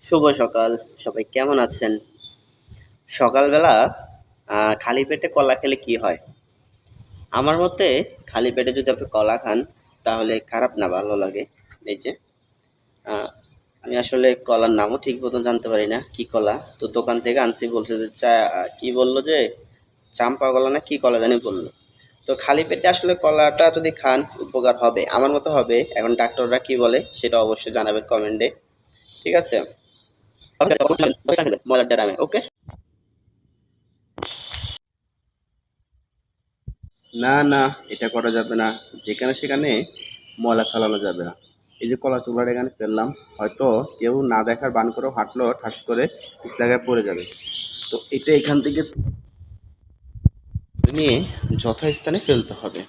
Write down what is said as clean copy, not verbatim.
শুভ সকাল। সবাই কেমন আছেন? সকালবেলা খালি পেটে কলা খেলে কি হয়? আমার মতে খালি পেটে যদি আপনি কলা খান তাহলে খারাপ না, ভালো লাগে। এই যে আ আমি আসলে কলার নামও ঠিক মতো জানতে পারি না, কি কলা। তো দোকান থেকে আনছি, বলছে যে কি বলল যে চাম্পা কলা না কি কলা জানি বলল। তো খালি পেটে আসলে কলাটা যদি খান উপকার হবে, আমার মতো হবে। এখন ডাক্তাররা কি বলে সেটা অবশ্যই জানাবেন কমেন্টে। ঠিক আছে? মজার ড্রামে ওকে। না, না, এটা করা যাবে না। যেখানে সেখানে ময়লা ফেলানো যাবে না। এই যে কলা চুলার এখানে ফেললাম, হয়তো কেউ না দেখার ভান করেও হাঁটলো, ঠাস করে জায়গায় পড়ে যাবে। তো এটা এখান থেকে নিয়ে যথাস্থানে ফেলতে হবে।